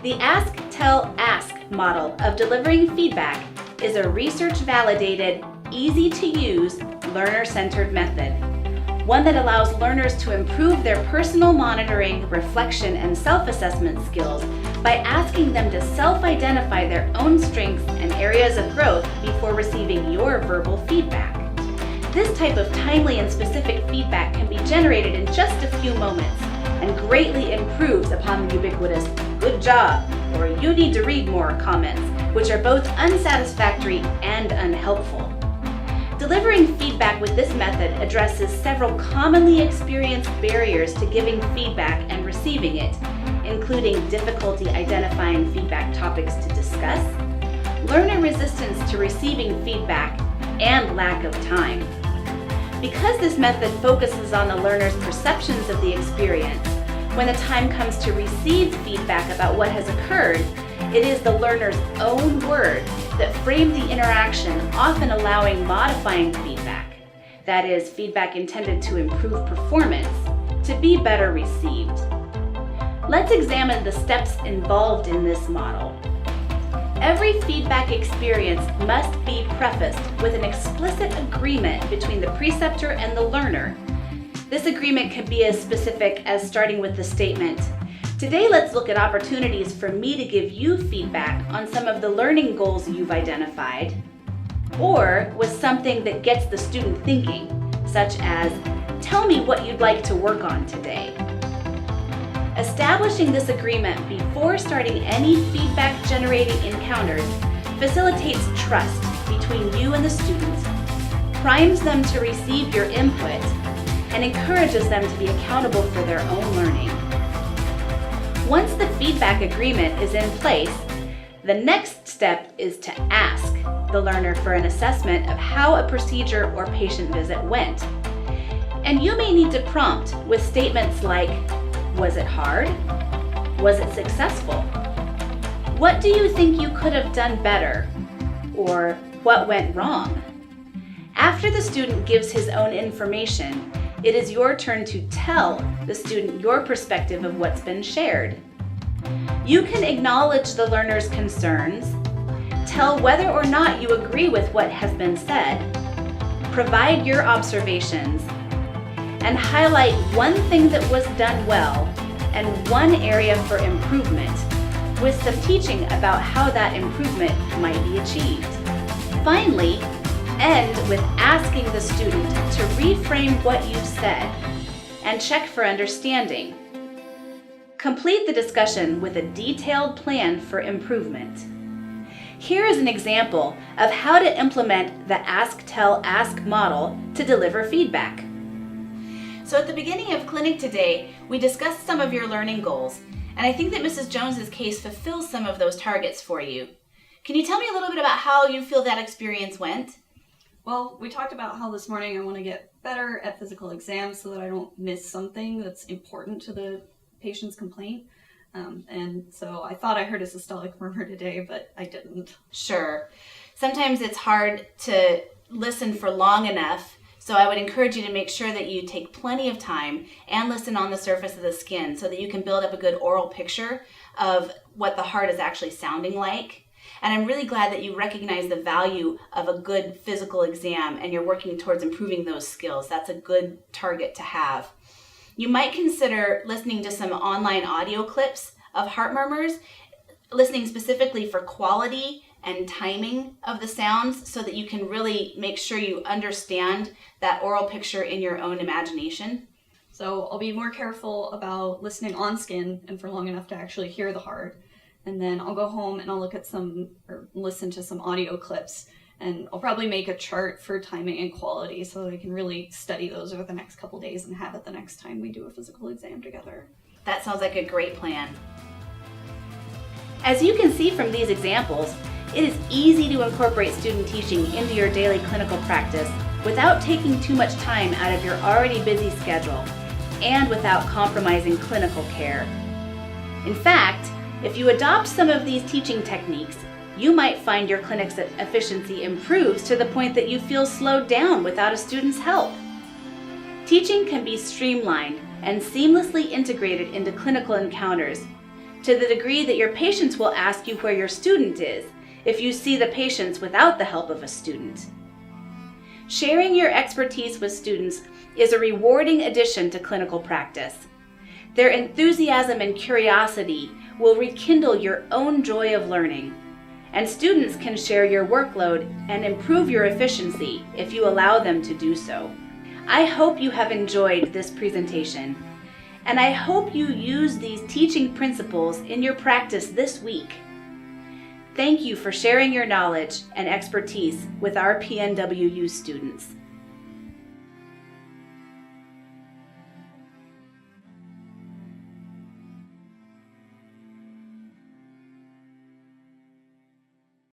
The Ask, Tell, Ask model of delivering feedback is a research-validated, easy-to-use, learner-centered method. One that allows learners to improve their personal monitoring, reflection, and self-assessment skills by asking them to self-identify their own strengths and areas of growth before receiving your verbal feedback. This type of timely and specific feedback can be generated in just a few moments and greatly improves upon the ubiquitous "good job" or "you need to read more" comments, which are both unsatisfactory and unhelpful. Delivering feedback with this method addresses several commonly experienced barriers to giving feedback and receiving it, including difficulty identifying feedback topics to discuss, learner resistance to receiving feedback, and lack of time. Because this method focuses on the learner's perceptions of the experience, when the time comes to receive feedback about what has occurred, it is the learner's own words that frame the interaction, often allowing modifying feedback, that is, feedback intended to improve performance, to be better received. Let's examine the steps involved in this model. Every feedback experience must be prefaced with an explicit agreement between the preceptor and the learner. This agreement can be as specific as starting with the statement, "Today let's look at opportunities for me to give you feedback on some of the learning goals you've identified," or with something that gets the student thinking, such as, "Tell me what you'd like to work on today." Establishing this agreement before starting any feedback-generating encounters facilitates trust between you and the student, primes them to receive your input, and encourages them to be accountable for their own learning. Once the feedback agreement is in place, the next step is to ask the learner for an assessment of how a procedure or patient visit went. And you may need to prompt with statements like, "Was it hard? Was it successful? What do you think you could have done better?" Or, "What went wrong?" After the student gives his own information, it is your turn to tell the student your perspective of what's been shared. You can acknowledge the learner's concerns, tell whether or not you agree with what has been said, provide your observations, and highlight one thing that was done well and one area for improvement, with some teaching about how that improvement might be achieved. Finally, end with asking the student to reframe what you've said and check for understanding. Complete the discussion with a detailed plan for improvement. Here is an example of how to implement the Ask, Tell, Ask model to deliver feedback. So at the beginning of clinic today, we discussed some of your learning goals, and I think that Mrs. Jones's case fulfills some of those targets for you. Can you tell me a little bit about how you feel that experience went? Well, we talked about how this morning I want to get better at physical exams so that I don't miss something that's important to the patient's complaint. And so I thought I heard a systolic murmur today, but I didn't. Sure. Sometimes it's hard to listen for long enough, so I would encourage you to make sure that you take plenty of time and listen on the surface of the skin so that you can build up a good oral picture of what the heart is actually sounding like. And I'm really glad that you recognize the value of a good physical exam and you're working towards improving those skills. That's a good target to have. You might consider listening to some online audio clips of heart murmurs, listening specifically for quality and timing of the sounds so that you can really make sure you understand that oral picture in your own imagination. So I'll be more careful about listening on skin and for long enough to actually hear the heart. And then I'll go home and I'll look at listen to some audio clips, and I'll probably make a chart for timing and quality so that I can really study those over the next couple days and have it the next time we do a physical exam together. That sounds like a great plan. As you can see from these examples, it is easy to incorporate student teaching into your daily clinical practice without taking too much time out of your already busy schedule and without compromising clinical care. In fact, if you adopt some of these teaching techniques, you might find your clinic's efficiency improves to the point that you feel slowed down without a student's help. Teaching can be streamlined and seamlessly integrated into clinical encounters, to the degree that your patients will ask you where your student is if you see the patients without the help of a student. Sharing your expertise with students is a rewarding addition to clinical practice. Their enthusiasm and curiosity will rekindle your own joy of learning, and students can share your workload and improve your efficiency if you allow them to do so. I hope you have enjoyed this presentation, and I hope you use these teaching principles in your practice this week. Thank you for sharing your knowledge and expertise with our PNWU students.